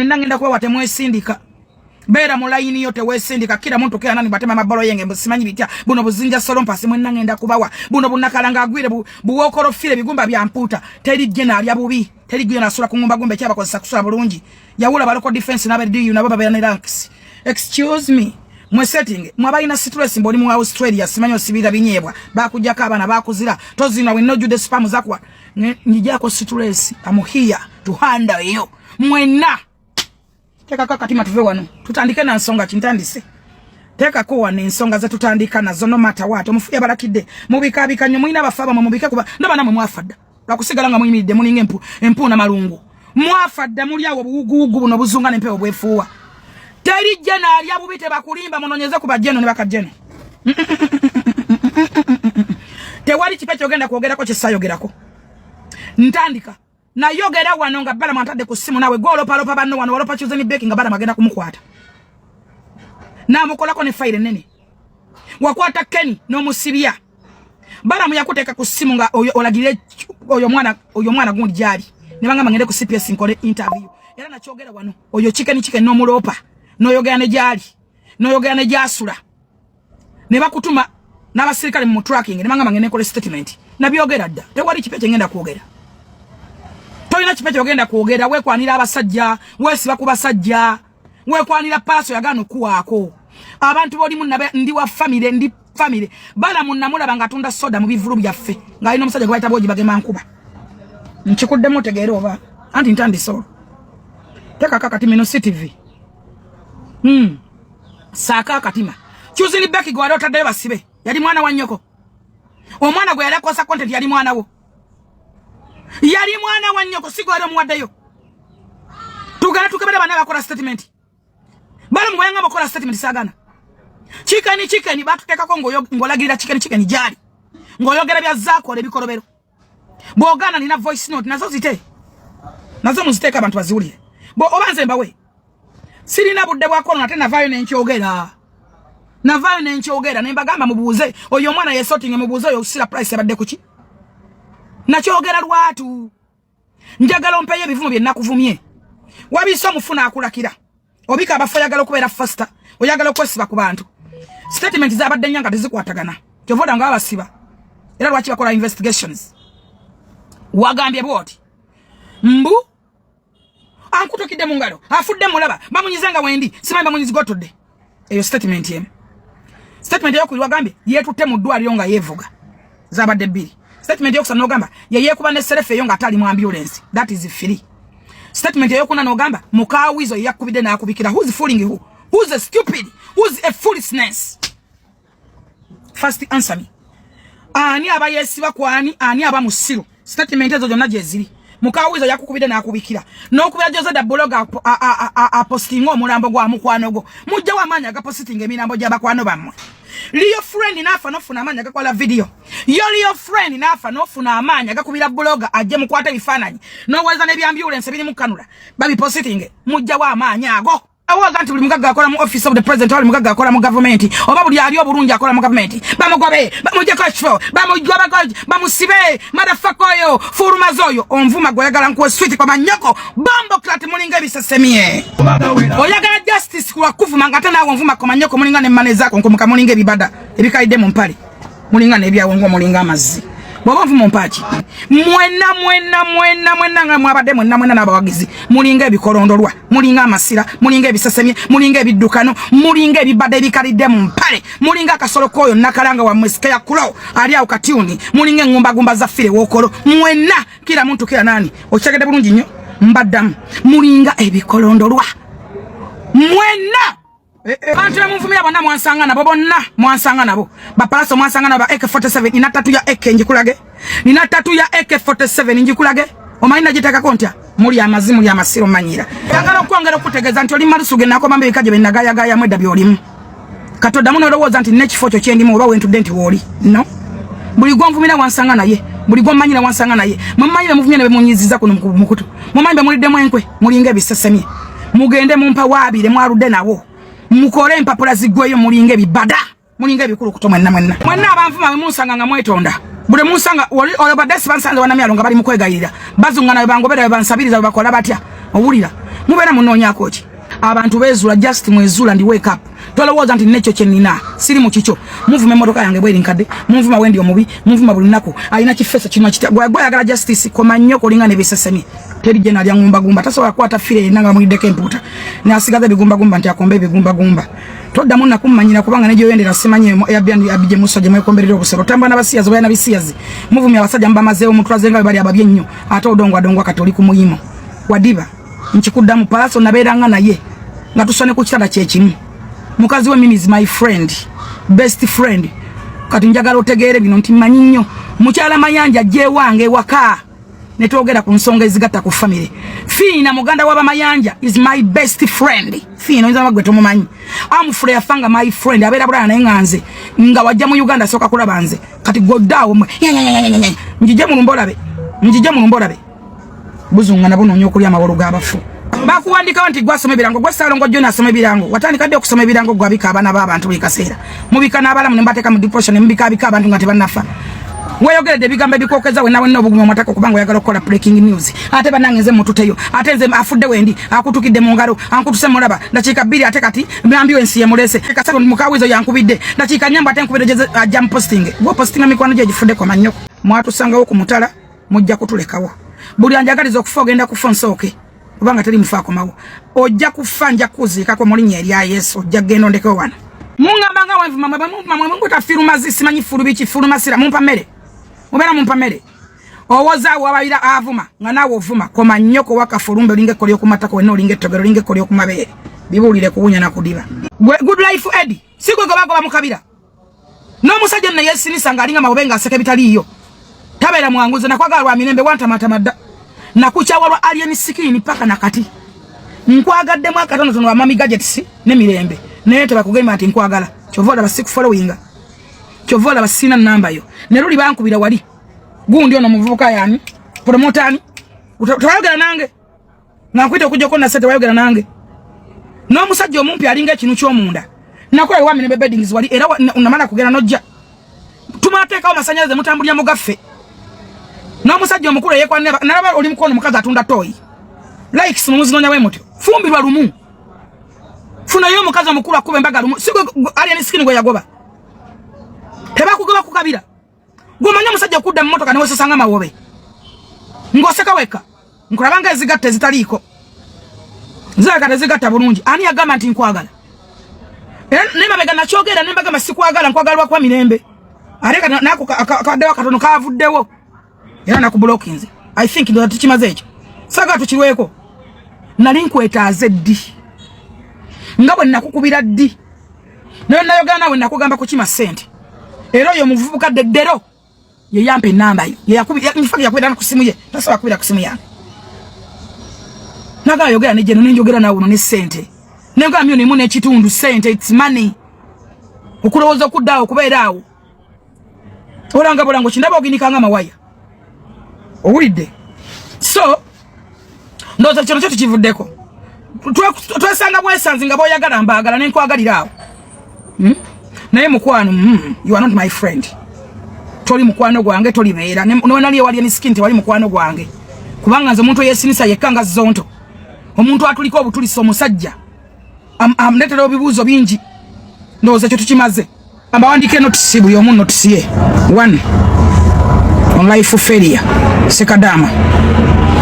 Nangenda kuwa wate mwesindika. Bera mulaini yote wesindika. Kila muntu kila nani batema mabalo yenge. Msimanyi bitia. Buno buzinja solompasi mwenangenda kubawa. Buno bunakalanga agwire. Buwokoro file bigumba bya mputa. Teri jena ya bubi. Teri guyana sura kungumba gumbe chaba kwa sakusura bulungi. Yawula baloko defense na badi na baba bayane ranks. Excuse me. Mwe setting. Mwabaina stress mboni mu Australia. Simanyo sibira binyebwa. Bakujaka abana bakuzira. Tozina we no jude spam zakwa. Njijako stress. I'm here to handle you. Mwena. Teka kakatima tuve wano. Tutandike na nsonga chintandise. Teka kuwa ni nsonga za tutandika na zono mata watu. Mufuya barakide. Mubika bika mwina bafaba mubika kuba. Ndaba na mwafada. Lakusigalanga mwimide muninge empu na malungu. Mwafada mulya obugugu buno buzunga nempe obwefuwa. Teri jena alya bubite bakulimba munonyeze kuba jeno ne bakajeno. Tewali kipecho ogenda kuogerako kisayogerako. Ntandika. Na yogera wano nga bala mwantade ku simu nawe golo palo pa banno wano walopa choose ni baking bala magenda kumukwata. Na mukolako ne file nene. Wakwata Keni no musibia. Bala muyakuteka ku simu nga olagire oyo mwana gundi jali. Ne banga mangende ku CPS nkole interview. Era na chogera wano oyo chicken no mulopa. No yogera ne jali. No yogera ne jasula. Ne bakutuma n'abasirikale mu tracking ne banga mangende kole statement. Na byogera dda. Tewali kipeche ngenda kuogera. Toyina kipecho ogenda kuogera we kwanira abasajja wesiba ku basajja we kwanira paso yagano kuwako abantu boli munnabe ndi wa family bala munnamula bangatunda soda mu bivulu byaffe nga alina omusajja gwaita boji bagema nkuba nchikudde mutegeera oba anti ntandi so teka kakatima no CTV saka katima chuzini beki gwa dota deba sibe yali mwana wa nnyoko omwana gwe yali kosa content yali mwana wo yali mwana wa nnyoko sigwale muwaddeyo tugala tukabera bana bakola statement bala muyanga bakola statement sagana chicken batuteka ko ngolagirira chicken jali ngoyogera bya zako le bikorobero bogana nina voice note nazo zite nazo muziteka abantu baziulire bo obanze mbawe sirina budde bwako na tena vayo nenkyogera na vayo nenkyogera nembagamba mubuuze oyo mwana yesotinge mubuuze oyo usira price abadde kuki nakyogera lwatu njagala ompeye ebivumo bye nakuvumye wabiso mufuna akulakira obika abafo yagala okubeera faster oyagala okwesiba ku bantu statement zabadde nyanga tezikwatagana kyovoda nga abasiba era lwaki bakola investigations wagambye bwoti mbu ankutokidde mu ngalo afudde mulaba bamunyizenga wendi simanyi bamunyizigotodde eyo statement eyokubi wagambye yetutte mu ddwaliro nga yevuga zabadde bbiri. Statement yokusana ogamba yekuba ne serefe yo nga atali mu ambulance. That is free. Statement yokuna n'ogamba mukawizo yakubide na akubikira. Who's fooling who? Who's a stupid? Who's a foolishness? First answer me. Ani abayesiba kwani ani abamusiru. Statement ezo jonna jeziri. Mukawizo yakukubide na akubikira. N'okubira joza da blog postingo omulambo gwa mukwanogo. Mujja wamanya ga posting emirambo gy'abakwano bammwe. Liyo friend nafa nofuna amanya gakola video. Liyo friend nafa nofuna amanya gakubira blogger ajje mukwata bifananyi. No weza ne ambulance biri mukanula. Babi positing mujja wa amanya ago. Awoga nti buli mugaga akola mu office of the president oli mugaga akola mu government. Oba buli ali obulungi akola mu government. Bamugobe, bamujja kachfo, bamujjoba goje, bamusibe, madafakoyo, furuma zoyo. Onvuma goyagala nkuwe sweet kwa manyoko. Bombo klat mulinga bisesemie. Oyagala justice kwa kuvuma ngate nawo onvuma kwa manyoko mulinga ne maneza ko nkomuka mulinga bibada. Ebikaide mu mpale. Mulinga ne byawo ngo mulinga amazi. Baba mvumo mpachi. Mwena nga mwabade mwena nabawagizi. Mulinga ebikolondolwa, mulinga amasira, mulinga ebisesemye, mulinga ebiddukano, mulinga ebibadde ebikalidde mu mpale, mulinga akasolo koyo nakalanga wa mwesike ya kulo, ali awo katiuni, mulinga ngumba za fire wokolo. Mwena kila muntu kila nani. Ochagede bulungi nnyo mbaddamu. Mulinga ebikolondolwa. Mwena Bantu ya mvumira bonna mwansanga nabo bonna mwansanga nabo bapalaso mwansanga nabo AK47 nina tatu ya AK njikulage nina tatu ya AK47 njikulage omayina jitaka kontya muri amazimu muri amasiro manyira yagala kwongera okutegeza nti oli malusuge nako mambe bikaje benagaya gaya mweda byolimu katoda muno lowoza nti nekifocho kyendimu oba wentu denti woli no buli gwamvumira wansanga naye buli gwamanyira wansanga naye mumanyire muvumira be munyiziza kuno mukutu mumanyire mulide mwenkwe mulinga bisesemye mugende mumpa wabire mwarude nawo mukore empapula zigweyo mulinga bibada mulinga bikulu kutomwe na mwenna abanvuma munsanga nga mwetonda bule munsanga olobadesi bansanze wana myalonga bali mukwegayirira bazungana bangobera bansabiriza bakola batya obulira mubera munonya kochi abantu bezula just mwezula ndi wake up tolowooza nti necho kyenina siri mu kicho muvume motoka yange bweri nkadde muvuma wendi omubi muvuma bulinaku alina kifeso kino kitya gwagala justice koma nnyoko linga ne bisesemi teri jena lya ngumba gumba tasobola kwata fire nanga mwidde kemputa ne asigaza bigumba gumba nti akombe bigumba gumba todda munna kummanyira kubanga nejo yendera simanye yabyandi abije musoje mwekomberera obusero tamba n'abasiyazi bayana bisiyazi muvumi abasajja mbamazeewo mutwazenga bali ababye nnyo ate odongwa katoli ku muyimo wadiba nchikuddamu palaso naberanga naye nga tusone ku kitanda kyekimu mukazi we mimi is my friend best friend kati njagala otegeere bino nti manyi nnyo mukyala Mayanja je wange waka netwogera ku nsonga ezigatta ku family Fiina muganda wa Mayanja is my best friend Fiina nza magwe tomumanyi amufure yafanga my friend abera bulana naye nganze nga wajja mu Uganda soka kulaba nze kati goddawo mwe njije mu lumbolabe buzunga nabuno nnyo okulya amawolo g'abafu bakuwandika nti gwasoma ebirango gwasalongo jjo nasoma ebirango watandikadde okusoma ebirango gwabika abaana b'abantu buli kaseera mubika n'abalamu ne mbateeka mu depression mubika abantu nga tebannafa weyogeredde ebigambo ebikokeza we nawe n'obugumu omutaka okubanga oyagala okukola breaking news ate bannange nze mututeyo ate nze afudde wendi akutukidde mu ngalo ankutuse mulaba dakiika 2 ate kati ambulance yemulese kasatu mukawizo yankubidde dakiika 4 ate nkubidde ajja posting gwo postinga mikwano gye gifudde kwa manyoko mwatusangawo ku mutala mujja kutulekawo buli anjagaliza okufa ogenda kufa nsooke kubanga teri mufaako mawo ojja kufa nja kuziika kwa mulinya erya Yesu ojja genda ndeke wana mungambanga wanvu mama munguta firumazi simanyi furubichi furumasira mumpa mere mubera mumpa mere owoza wabira avuma nga nawo ovuma koma nnyoko waka furumbe linge koli okumatako weno linge togero linge koli okumabere bibulire kuwunya na kudiba good life Eddie siko gobago mukabira no musajja na Yesu ni sangalinga mabenga aseke bitaliyo tabera mwanguze nakwagalwa minembe wantamatamada nakuchawalwa alien sikini paka nakati nkwagadde mwaka tono tono wa mami gadgets ne mirembe nete bakugema ati nkwagala chovola basiku following chovola basina namba yo neruli bankubira wali gundi ono muvubuka yani promotani utayogera nange nakwita okujja konna sete wayogera nange no musajja omumpi alinga ekinu ky'omunda nakola wa mirembe beddings wali era unamala kugenda nojja tumateekawo masanyalaze mutambulya mugaffe no musajja omukulu yekwa nalaba oli mukono mukazi atunda toyi likes mumuzinoonya we mutyo fumbirwa lumu funa yo mukazi omukulu akube mbaga lumu siko alien skin gwe yagoba teba kugoba kukabira gomanya musajja kudda mu motoka ne wesanga mawobe ngoseka weka nkulabanga ezigatte zitaliko zaga tezigatta bulungi ani agamba nti nkwagala ne mabega nachogera ne mbaga masikwagala nkwagalwa kwa mirembe areka nako akadewa katono kavuddewo era nakublockinze I think ndo tukimaze ekyo saga tukirweko nali nkwetaaze ddi nga bwe nakukubira ddi nayo nayogana nawe nakugamba ku kima sente era oyo muvubuka deddero ye yampe namba yo ye yakubira yakwera ku simu ye tasaba kubira ku simu yange naga yogera ne jeno ninjogera nawe ne sente nenga myo nimu ne kitundu sente it's money okulowoza okuddawo kubeera awo olanga bolango kindaba oginikanga mawaya owulidde so ndoza kino kyo tukivuddeko twesanga bwesanzi nga boyagala mbaagala nenkwagalira awo naye mukwano you are not my friend toli mukwano gwange toli beera nonali ewali eniski nti wali mukwano gwange kubanga nze omuntu yesinisa yekkanga zonto omuntu atuliko obutulisa omusajja amletera ebibuuzo bingi ndowooza kyo tukimaze ambawandike notisi buli omu notisi ye 1 on life failure sekadama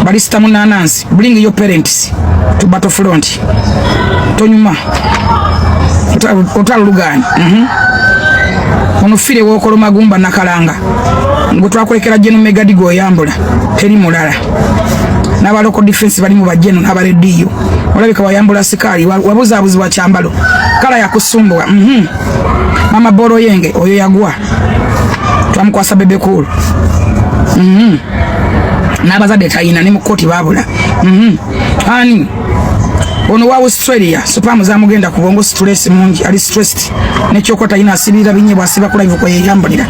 balista munanansi bring your parents to battlefront tonyuma otalugani onofire wokolo magumba nakalanga ngo twakolekera jeno megadigo yambula teri mulala n'abaloko defense bali mu bajeno n'abalediyo olabika wayambula sikali wabuzabuzi wa kyambalo kala yakusumbwa mama boro yenge oyo yagwa twamukwasa bebe cool n'abazadde tayina ne mukoti babula ani ono wa Australia supamu za mugenda ku bongo stress mungi ali stressed ne chokota ina asibira binyebwa asiba kula hivyo kwa yambulira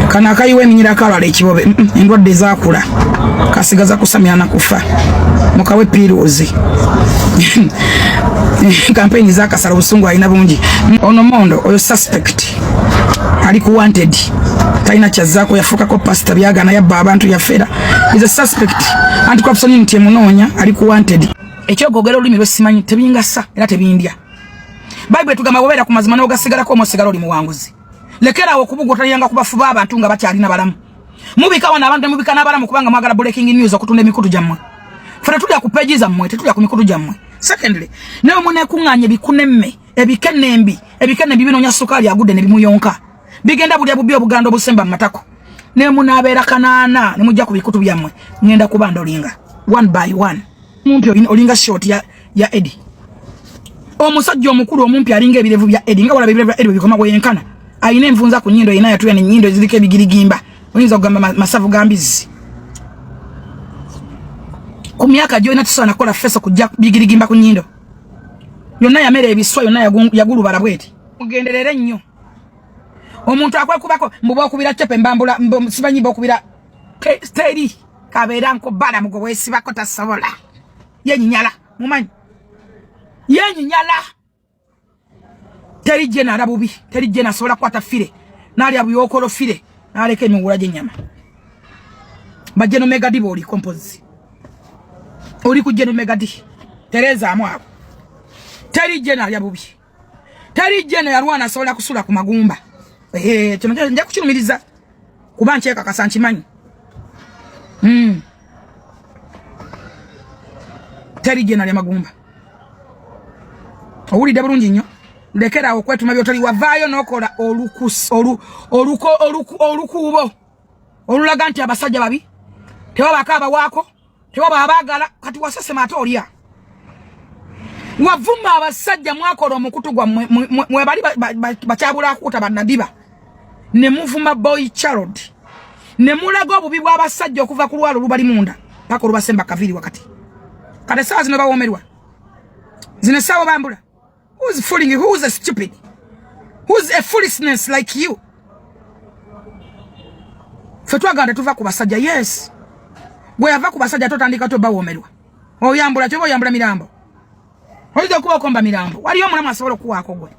kana kayiwe minyira kala le kibobe endwadde zakula kasigaza kusamya na kufa mukawe pirozi campaign za kasala busungu aina bungi ono mondo oyo suspect ali ku wanted Taina chazako yafuka ko pastor byaga na yabba abantu yafera is a suspect anti corruption nti munonya aliku wanted ekyo gogero limi lwesimanyi tebingasa era tebindya Bible tugamba gobera ku mazima no gasigala ko mosigala oli muwanguzi lekera okubugota yanga kubafuba abantu nga bakyali na balamu mubika wana abantu mubika na balamu kubanga magala breaking news okutunda emikutu jammwe fera tulya ku pages ammwe tetulya ku mikutu jammwe secondly nayo mune kunganye bikunemme ebikenembi binonya sukali agudde ne bimuyonka bigenda buli abubyo obuganda obusemba matako ne munabeera kanaana ne mujja ku bikutu byammwe ngenda kubanda olinga one by one mumpi olinga short ya Eddie omusajja omukulu omumpi alinga ebirevu bya Eddie nga wala ebirevu bya Eddie bikoma bweyenkana ayina envunza ku nyindo ina yatuya ne nyindo zirike bigirigimba oyinza okugamba masavu gambizi ku myaka gyo ina tusana kola feso kujja bigirigimba ku nyindo yonna yamere ebiswa yonna yagulubala bweti mugenderere nnyo omuntu akwekubako mbuba okubira chepe mbambula sibanyi bokubira steri kabera nko bala mugo wesibako tasobola yenyinyala mumanyi yenyinyala teri jena rabubi teri jena sobola kwata fire nali abuyokolo fire naleke emingula gyenyama bajeno megadi boli compose oli kujeno megadi tereza amwabo teri jena yabubi teri jena yarwana sobola kusula ku magumba kino nja kuchirumiriza kuba ncheka kasanchimanyi teri jena lya magumba owulidde bulungi nnyo lekera okwetuma byotoli wavaayo nokola olukuubo olulaga nti abasajja babi tewabako abawaako tewaba abaagala kati wasesema ate olya wavuma abasajja mwakola omukutu gwammwe mwebali bakyabula akuuta bannadiba ne muvuma boy child ne mulaga obubi bw'abasajja okuva ku lwalo lubali munda paka olubasemba kaviri wakati kati sawa zino bawomerwa zino sawa bambula who's fooling you? Who's a stupid? Who's a foolishness like you? Fetwaganda tuva ku basajja yes bwe yava ku basajja totandika to bawomerwa oyambula kyo oyambula mirambo oyiza kuba komba mirambo waliyo mulamu asobola okuwaako gwe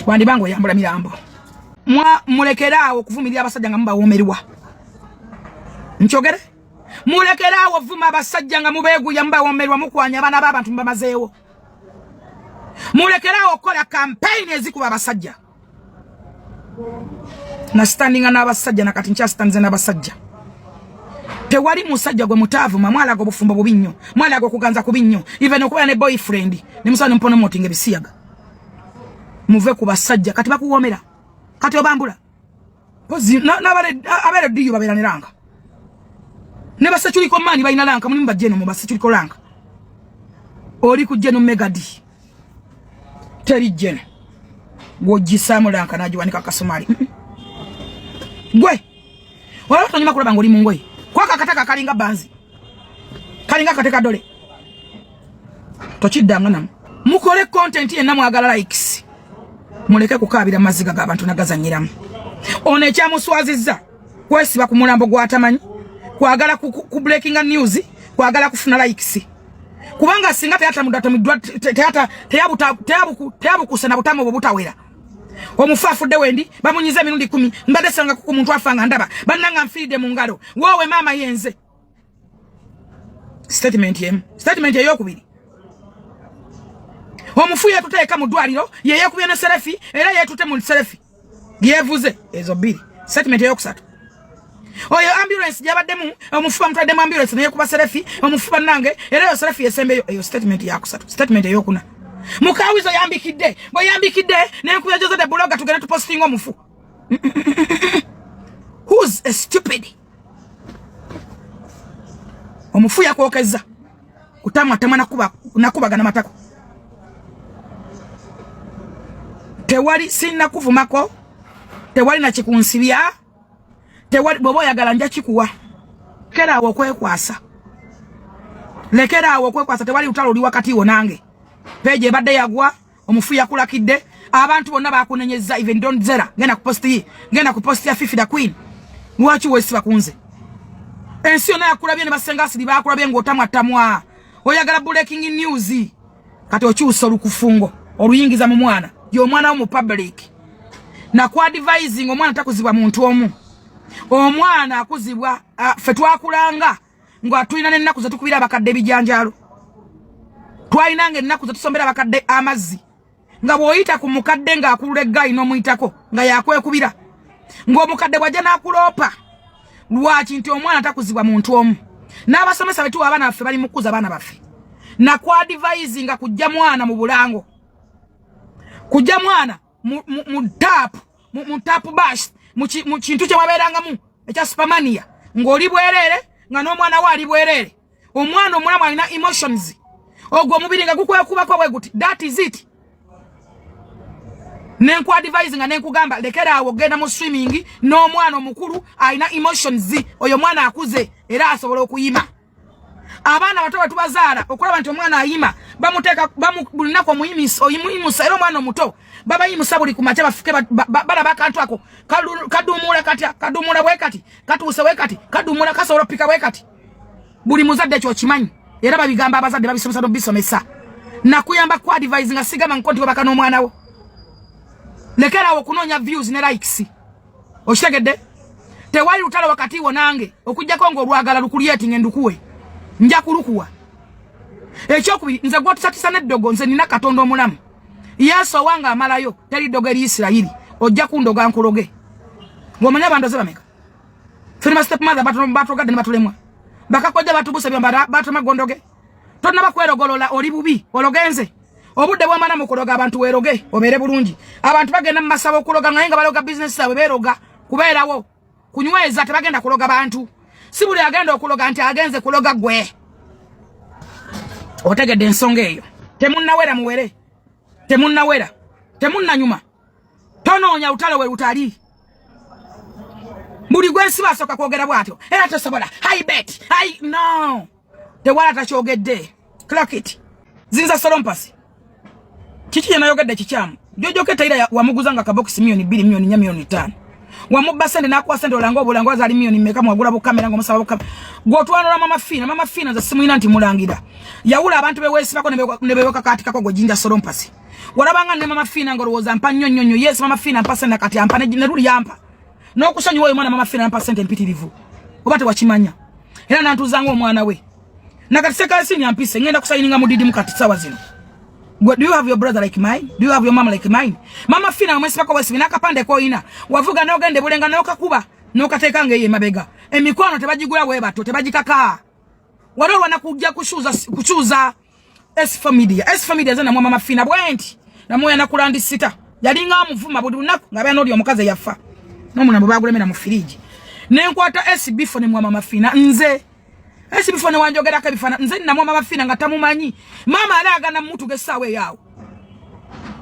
wandi bango oyambula mirambo mulekeraawo okuvumirira abasajja nga mubawomerwa nkyogere mulekeraawo ovuma abasajja nga mubeeguya mubawomerwa mukwanya abaana b'abantu mubamazeewo mulekeraawo okukola campaign ezikuba abasajja na standinga n'abasajja nakati nkyasitanze n'abasajja tewali musajja gwe mutaavuma mwalaga obufumbo bubi nnyo mwalaga okuganza kubi nnyo even okubeera ne boyfriend ne musana mponomotinga ebisiyaga muve ku basajja kati bakuwomera kati obambula abeera ddiyo babeera ne langa ne basekyuliko maani balina langa mulimu bajjeno mu basekyuliko langa oli ku jeno megadi teri jeno gwogisaamu langa nagiwanika akasumali gwe wala tonyuma kulaba ng'oli mu ngoye kwaka kataka kalinga banzi kalinga kateka dole tokiddanga namu mukole content yenna mwagala likes muleke kukabira maziga g'abantu nagazanyiramu ono ekyamuswazizza kwesiba ku mulambo gwatamanyi kwagala ku breaking news kwagala kufuna likes kubanga singa teyabukuse na butamu obutawera omufafudde wendi bamunyize emirundi 10 mbadde sanga ku muntu afanga ndaba bannanga nfiide mu ngalo wowe mama yenze statement eyokubiri omufuye tuteeka mu ddwaliro yeye kubye ne selefi era yetute mu selefi yevuze ezo bbiri statement eyokusatu oyo ambulance jabaddemu omufuba mutadde mu ambulance naye kuba selefi omufuba nange era yo selefi yesembeyo eyo statement yakusatu statement eyokuna mukawizo yambikidde bwe yambikidde nenkuya joza de bloga tugenda tupostinga omufu who's a stupid omufu yakwokeza kutamwa tamana nakubagana matako tewali sinna kuvumako tewali na kikunsibya tewali bobo yagala nja kikuwa lekera okwekwasa tewali utalo oli wakati wonange peje badde yagwa omufu yakulakidde abantu bonna bakunenyeza even don't zera ngena kuposti ya Fifi da Queen mwachi wesi bakunze ensi yonna yakulabye ne basengasi bakulabye ng'otamwa oyagala breaking news kati okyusa olukufungo oluyingiza mu mwana yo mwana wo mu public na ku advising omwana takuzibwa muntu omu omwana akuzibwa fe twakulanga ngo tulina n'ennaku ze tukubira abakadde bijanjalo twalina ng'ennaku ze tusombera abakadde amazzi nga bw'oyita ku mukadde ng'akulula eggaali n'omuyitako nga yakwekubira ng'omukadde bw'ajja n'akuloopa lwaki nti omwana takuzibwa muntu omu n'abasomesa betuwa abaana baffe bali mukuza abaana baffe na ku advising nga kujja mwana mu bulango kujja mwana mu tap bash mu kintu kye wabeerangamu ekya supermania ng'oli bwerere nga n'omwana we ali bwerere omwana omulamu alina emotions ogwo omubiri nga gukwekubako bwe guti that is it nenku advising nga nenkugamba lekera awo genda mu swimming n'omwana omukulu alina emotions oyo mwana akuze era asobola okuyima abaana bato batubazaala okulaba nti omwana ayima bamuteeka bamulinako oyimuyimusa era omwana omuto babayimusa buli ku makya bafuke balaba akantu ako kaduumula katya kaduumula bwe kati katuuse bwe kati kaduumula kasobola pika bwe kati buli muzadde ekyo kimanyi era babigamba abazadde babisomesa n'obisomesa nakuyamba ku advising nga sigama nkonti wabaka n'omwana wo lekera okunoonya views ne likes okitegedde tewali lutalo wakati wo nange okujjako ng'olwagala lukuliyeti ngendukuwe nja kulukuwa ekyokubiri nze gwotusatisa n'eddogo nze nina katonda omulamu yesu owanga amalayo teri ddogo eri isirayiri ojja kundoga nkuloge ng'omanya abandoze bameka firima step mother batogadde ne batulemwa bakakojja batubuse byambara batumagondoge tonna bakwerogolola oli bubi ologenze obudde bw'amana mu kuloga abantu weeroge obeere bulungi abantu bagenda mu masabo okuloga naye nga baloga business zaabwe beeroga kubeerawo kunyweza tebagenda kuloga bantu si buli agenda okuloga nti agenze kuloga gwe otegedde ensonga eyo temunnawera muwere temunnawera temunnanyuma tonoonya lutalo we lutali buli gwensi basooka kwogera bw'atyo era tosobola I bet no tewala takyogedde clock it zinza solompasi kiki yanayogedde kikyamu jojoke taira wamuguza nga kabokisi milioni 2 milioni 4 milioni 5 wamubba sente nakuwa sente olango obulango azali milioni mmeka mwagula bukamera ngo musaba bukamera gwotwanola mama fina za simu ina nti mulangira yawula abantu bewesi bako ne beweka katika ko jinja solompasi walabanga ne mama fina ngorowoza mpa nnyonyo yes mama fina mpa sente kati ampa ne ruli yampa n'okusonyiwa oyo mwana mama fina mpa sente mpitirivu obate wakimanya era nantuzanga omwana we nakati sekasi ni ampise ngenda kusayininga mudidi mukati sawa zino. Do you have your brother like mine? Do you have your mama like mine? Mama fina mwesi bako wesi binaka pande ko ina wavuga n'ogende bulenga n'okakuba n'okateeka ngeye mabega emikono tebagigula webato tebagikaka waliwo wanakujja kuchuza S familia zana mama fina bwenti namwe anakulandi sita yalinga amuvuma budi lunaku ngabe anoli omukazi yafa nomuna babagulemera mu firiji nenkwata SB fone mama fina nze esi bifone wanjogera ka bifana nze na mama mafina nga tamumanyi mama alaga na mtu gesawe yawo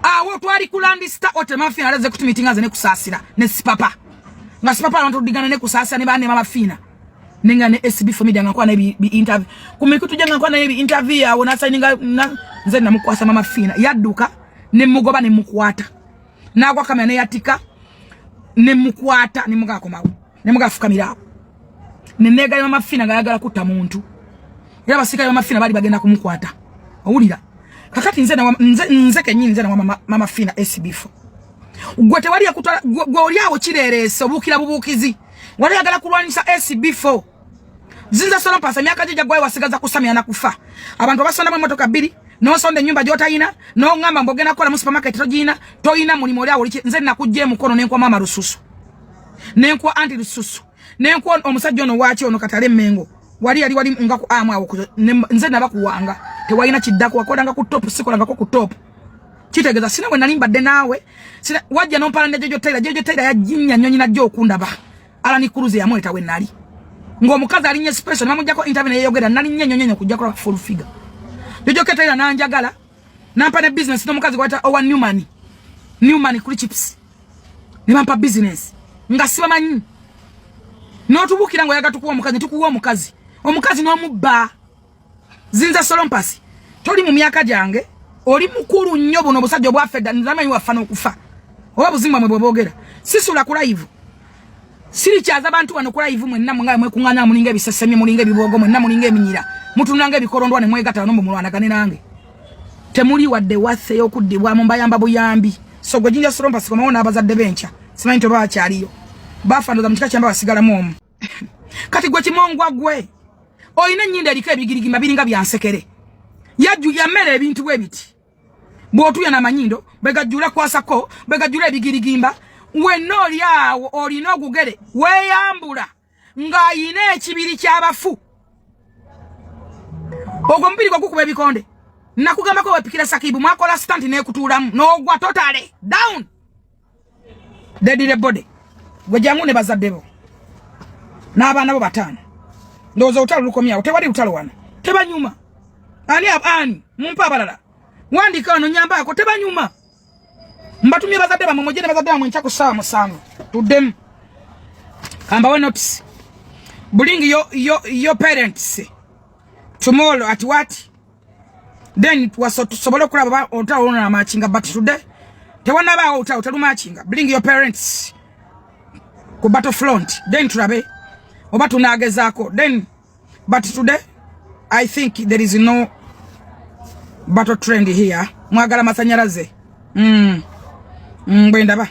awo twali kulandi sta ote mafina alaze kutumitinga ze ne kusasira ne sipapa nga sipapa abantu digana ne kusasira ne bane mama fina ninga ne SB for media ngakwa na bi interview kumikutu janga kwa na bi interview yawo na signinga nze na mukwasa mama fina yaduka ne mugoba ne mukwata na kwa kama ne yatika ne mukwata ne mugako mawo ne mugafukamira nenega mama fina ngayagala kutta muntu era basika mama fina bali bagenda kumukwata owulira kakati nze kenyini nze na mama fina SB4 gwote wali yakutala gwoli awo kirerese obukira bubukizi wali yagala kulwanisa SB4 zinza solo pasa myaka jija gwaye wasigaza kusamya na kufa abantu basonda mu motoka 2 no sonde nyumba jota ina no ngamba mbogena kola mu supermarket tojina toina mulimo lyawo nze nakujje mukono nenkwa mama rususu nenkwa anti rususu nenko omusajja ono wachi ono katale mengo wali nga ku amwa awo nze nabakuwanga tewalina kiddako wakolanga ku top sikolanga ko ku top kitegeza sina we nalimbadde nawe sina wajja no mpalande jojo taira ya jinya nyonyi na jo okundaba ala ni kuruze yamweta we nali ng'omukazi alinye special namujjako interview ne yogera nali nyonyo kujja kola full figure jojo taira nanjagala nampa ne business n'omukazi kwata owa Newman kuli chips nimampa business ngasiba manyi no tubukira ngo yaga tukuwa omukazi no mubba zinza solompasi toli mu myaka jange oli mukuru nnyo bono busajja bwafedda nzamanyi wafana okufa oba buzimba mwe bwogera sisula ku live siri kyaza abantu wano ku live mwenna mwangaye mwe kungana mulinga bisesemi mulinga bibogo mwenna mulinga eminyira mutunanga ebikorondwa ne mwegata no mu mulwana kane nange temuli wadde wathe yokuddibwa mu mbayamba buyambi so gwe jinja sorompa siko maona abazadde bencha simanyi to bakyaliyo bafandoza mutika kyamba basigala mu kati gwe kimongwa gwe oyina nnyinda eriko ebigirigimba biringa byansekere yajju yamere ebintu bwebiti bwotu yana manyindo begajjula kwasako begajjula ebigirigimba wenno lyawo olina ogugere weyambula ng'ayina ekibiri ky'abafu ogwo mubiri gwa gukuba ebikonde nakugambako wepikira Sakibu mwakola stunt n'ekutuulamu n'ogwa totale down dead body gwe jangu ne bazaddebo n'abaana bo 5 ndowooza olutalo lukomyawo tewali lutalo wano tebanyuma ani mumpa abalala wandika wano nyambaako tebanyuma mbatumye bazadde bamwe mujje ne bazadde bamwe nkya ku ssaawa 7 tuddemu kambawe notice bring your parents tomorrow at what then tusobole okulaba olutalo na machinga but today tewanaba olutalo telumachinga bring your parents ku battlefront then tulabe oba tunagezaako then but today I think there is no battle trend here mwagala masanyalaze bwendaba